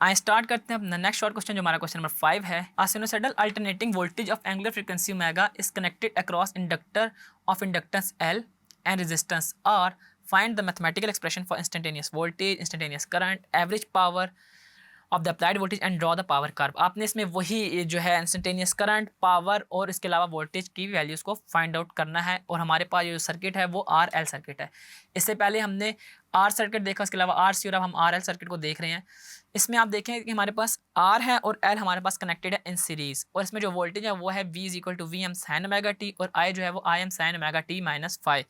I start करते हैं अपना नेक्स्ट शॉर्ट क्वेश्चन जो हमारा क्वेश्चन नंबर 5 है। A sinusoidal alternating voltage of angular frequency omega is connected across inductor of inductance L and resistance R। Find the mathematical expression for instantaneous voltage, instantaneous current, average power of the applied voltage and draw the power curve. आपने इसमें वही जो है instantaneous current, power और इसके अलावा voltage की values को फाइंड आउट करना है। और हमारे पास जो सर्किट है वो RL सर्किट है। इससे पहले हमने R सर्किट देखा, उसके अलावा RC, और अब हम RL सर्किट को देख रहे हैं। इसमें आप देखें कि हमारे पास R है और L हमारे पास कनेक्टेड है इन सीरीज़, और इसमें जो वोल्टेज है वो है V is equal to V M sine omega T, और I जो है वो I M sine omega T minus five.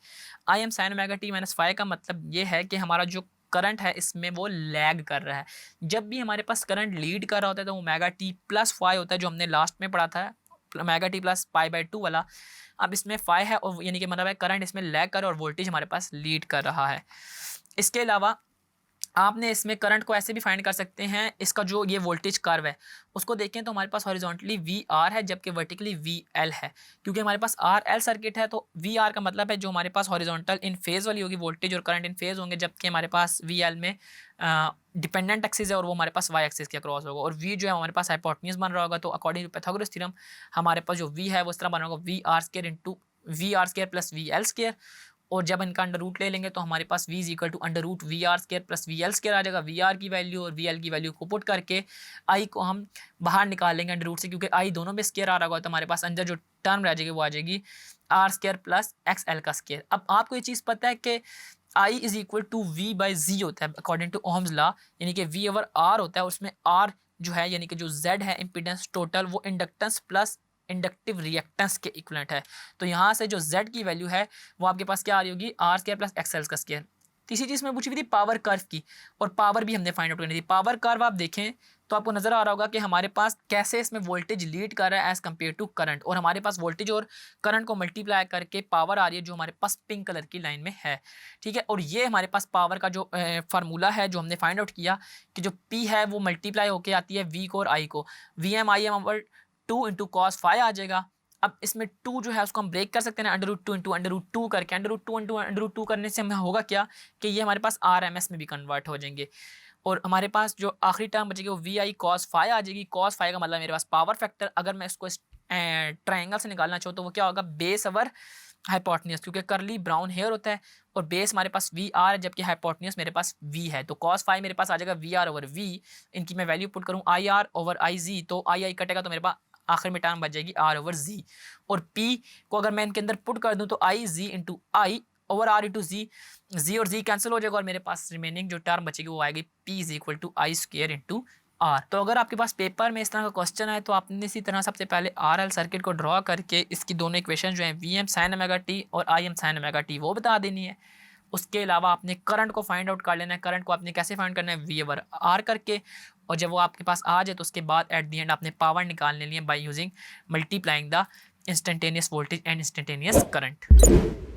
I M sine omega T minus five का मतलब ये है कि हमारा जो करंट है इसमें वो लैग कर रहा है। जब भी हमारे पास करंट लीड कर रहा होता है तो ओमेगा टी प्लस फाइव होता है, जो हमने लास्ट में पढ़ा था, omega T plus pi by two वाला। अब इसमें फाइव है और यानी कि मतलब है करंट इसमें लैग कर रहा है और वोल्टेज हमारे पास लीड कर रहा है। इसके अलावा आपने इसमें करंट को ऐसे भी फाइंड कर सकते हैं, इसका जो ये वोल्टेज कर्व है उसको देखें तो हमारे पास हॉरिजॉन्टली वी आर है जबकि वर्टिकली वी एल है। क्योंकि हमारे पास आर एल सर्किट है तो वी आर का मतलब है जो हमारे पास हॉरिजॉन्टल इन फेज वाली होगी वोल्टेज और करंट इन फेज होंगे, जबकि हमारे पास वी एल में डिपेंडेंट एक्सिस है और वो हमारे पास वाई एक्सिस के क्रॉस होगा। और वी जो है हमारे पास हाइपोटेन्यूज बन रहा होगा, तो अकॉर्डिंग टू पाइथागोरस थ्योरम हमारे पास जो वी है वो इस तरह बना होगा V R square into V R square plus V L square. और जब इनका अंडर रूट ले लेंगे तो हमारे पास v is equal to under root V R square plus V L square आ जाएगा। वी आर की वैल्यू और वी एल की वैल्यू को पुट करके आई को हम बाहर निकाल लेंगे अंडर रूट से, क्योंकि आई दोनों में स्केयर आ रहा होगा तो हमारे पास अंदर जो टर्म रह जाएगी वो आ जाएगी R square plus X L का स्केयर। अब आपको ये चीज़ पता है कि I is equal to V by G होता है अकॉर्डिंग टू ओम्स लॉ, यानी कि वी ओवर आर होता है, उसमें आर जो है यानी कि जो जेड है इम्पीडेंस टोटल वो इंडक्टेंस प्लस इंडक्टिव रिएक्टेंस के इक्वलेंट है। तो यहाँ से जो z की वैल्यू है वो आपके पास क्या आ रही होगी आर स्क्वायर प्लस एक्सएल का स्क्वायर। तीसरी चीज़ में पूछी हुई थी पावर कर्व की, और पावर भी हमने फाइंड आउट करनी थी। पावर कर्व आप देखें तो आपको नजर आ रहा होगा कि हमारे पास कैसे इसमें वोल्टेज लीड कर रहा है एज कम्पेयर टू करंट, और हमारे पास वोल्टेज और करंट को मल्टीप्लाई करके पावर आ रही है जो हमारे पास पिंक कलर की लाइन में है। ठीक है, और ये हमारे पास पावर का जो फार्मूला है जो हमने फाइंड आउट किया कि जो P है वो मल्टीप्लाई होकर आती है V को और I को। V M I M over two into cos phi आ जाएगा। अब इसमें टू जो है उसको हम ब्रेक कर सकते हैं under root two into under root two करके। Under root two into under root two करने से हमें होगा क्या कि ये हमारे पास आर एम एस में भी कन्वर्ट हो जाएंगे, और हमारे पास जो आखिरी टर्म बचेगी वो वी आई कॉस फाइव आ जाएगी। कॉस फाइव का मतलब मेरे पास पावर फैक्टर, अगर मैं इसको ट्राइंगल से निकालना चाहूँ तो वो क्या होगा बेस ओवर हाइपोटेन्यूज, क्योंकि करली ब्राउन हेयर होता है और बेस हमारे पास वी आर है जबकि हाइपोटेन्यूज मेरे पास वी है। तो कॉस फाइव मेरे पास आ जाएगा वी आर ओवर वी। इनकी मैं वैल्यू पुट करूँ आई आर ओवर आई जी, तो आई आई कटेगा तो मेरे पास आखिर में टर्म बच जाएगी आर ओवर जी। और पी को अगर मैं इनके अंदर पुट कर दूं तो I G into I over R into G, G और जी कैंसिल हो जाएगा और मेरे पास रिमेनिंग जो टर्म बचेगी वो आएगी P is equal to I square into R. तो अगर आपके पास पेपर में इस तरह का क्वेश्चन है तो आपने इसी तरह सबसे पहले आर एल सर्किट को ड्रॉ करके इसकी दोनों इक्वेशन जो है V M sine omega T और I M sine omega T वो बता देनी है। उसके अलावा आपने करंट को फाइंड आउट कर लेना है। करंट को आपने कैसे फाइंड करना है वी ओवर आर करके, और जब वो आपके पास आ जाए तो उसके बाद एट दी एंड आपने पावर निकाल लेनी है by using multiplying the instantaneous voltage and instantaneous current.